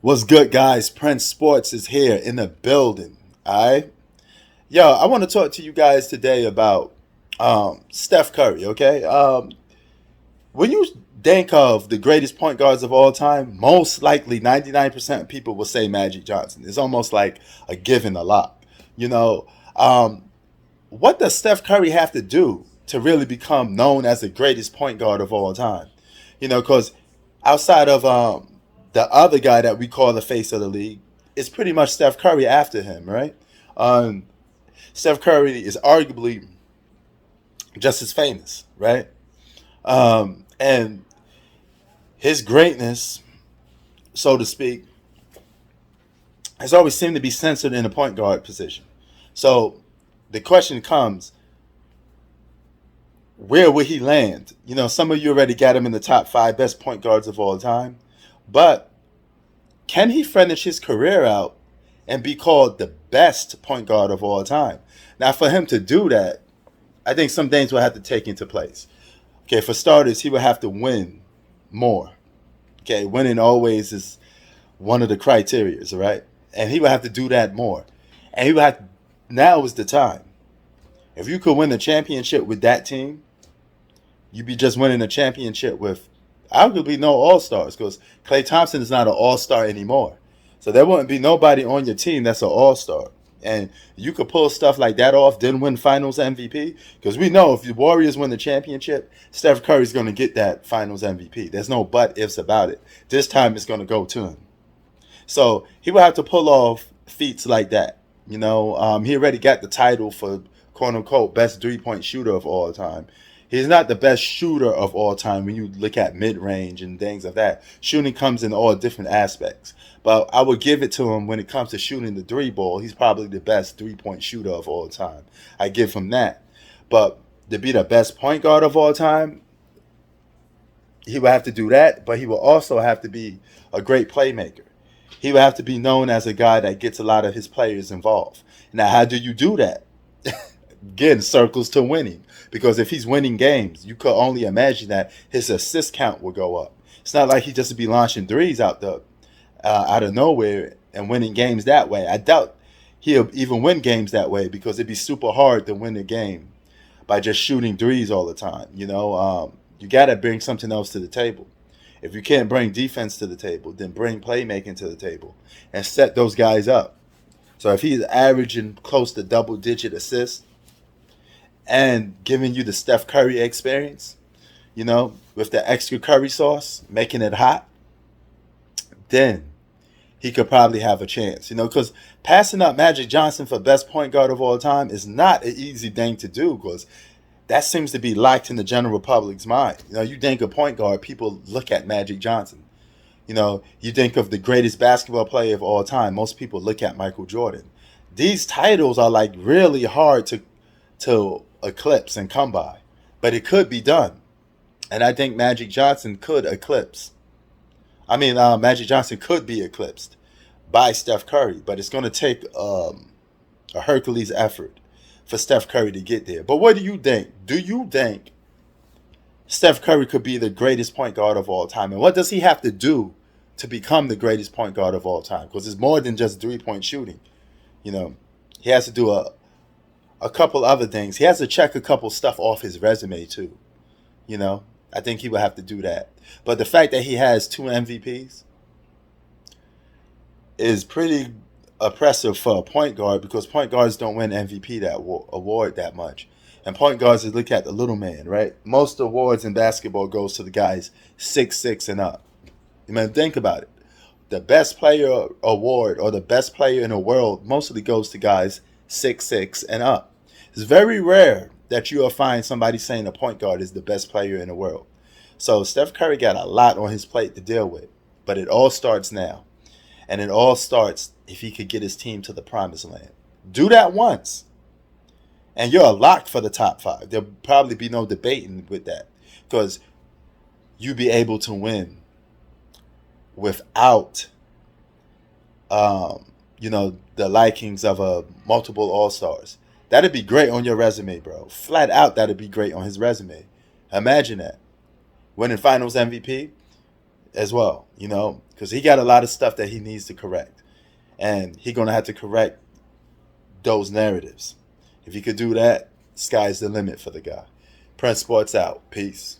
What's good, guys? Prince Sports is here in the building. All right. Yo, I want to talk to you guys today about Steph Curry, okay? When you think of the greatest point guards of all time, most likely 99% of people will say Magic Johnson. It's almost like a given a lot. You know, um, what does Steph Curry have to do to really become known as the greatest point guard of all time? Because outside of the other guy that we call the face of the league, it's pretty much Steph Curry after him, right? Um, Steph Curry is arguably just as famous, right? And his greatness, so to speak, has always seemed to be censored in the point guard position. So the question comes, where will he land? Some of you already got him in the top five best point guards of all time. But can he finish his career out and be called the best point guard of all time? Now, for him to do that, I think some things will have to take into place. Okay, for starters, he would have to win more. Okay, winning always is one of the criterias, right? And he would have to do that more. And he would have, now is the time. If you could win the championship with that team, you'd be just winning a championship with arguably no all-stars, because Klay Thompson is not an all-star anymore. So there wouldn't be nobody on your team that's an all-star. And you could pull stuff like that off, then win finals MVP. Because we know if the Warriors win the championship, Steph Curry's going to get that finals MVP. There's no but ifs about it. This time it's going to go to him. So he will have to pull off feats like that. He already got the title for quote-unquote best three-point shooter of all time. He's not the best shooter of all time when you look at mid-range and things of that. Shooting comes in all different aspects. But I would give it to him when it comes to shooting the three ball. He's probably the best three-point shooter of all time. I give him that. But to be the best point guard of all time, he would have to do that, but he will also have to be a great playmaker. He would have to be known as a guy that gets a lot of his players involved. Now, how do you do that? Again, circles to winning. Because if he's winning games, you could only imagine that his assist count will go up. It's not like he just be launching threes out of nowhere and winning games that way. I doubt he'll even win games that way, because it'd be super hard to win a game by just shooting threes all the time. You got to bring something else to the table. If you can't bring defense to the table, then bring playmaking to the table and set those guys up. So if he's averaging close to double-digit assists and giving you the Steph Curry experience, with the extra curry sauce, making it hot, then he could probably have a chance. Because passing up Magic Johnson for best point guard of all time is not an easy thing to do, because that seems to be locked in the general public's mind. You think of point guard, people look at Magic Johnson. You think of the greatest basketball player of all time, most people look at Michael Jordan. These titles are like really hard to eclipse and come by, but it could be done. And I think Magic Johnson could eclipse. Magic Johnson could be eclipsed by Steph Curry, but it's going to take a Hercules effort for Steph Curry to get there. But what do you think? Do you think Steph Curry could be the greatest point guard of all time? And what does he have to do to become the greatest point guard of all time? Because it's more than just three-point shooting. He has to do a couple other things. He has to check a couple stuff off his resume too. I think he will have to do that. But the fact that he has 2 MVPs is pretty oppressive for a point guard, because point guards don't win MVP that award that much. And point guards is look at the little man, right? Most awards in basketball goes to the guys 6'6" and up. Think about it. The best player award, or the best player in the world, mostly goes to guys 6'6" and up. It's very rare that you will find somebody saying a point guard is the best player in the world. So Steph Curry got a lot on his plate to deal with. But it all starts now. And it all starts if he could get his team to the promised land. Do that once, and you're a lock for the top 5. There'll probably be no debating with that, because you'll be able to win without, the likings of a multiple all-stars. That'd be great on your resume, bro. Flat out, that'd be great on his resume. Imagine that. Winning finals MVP as well, because he got a lot of stuff that he needs to correct, and he gonna have to correct those narratives. If he could do that, sky's the limit for the guy. Prince Sports out. Peace.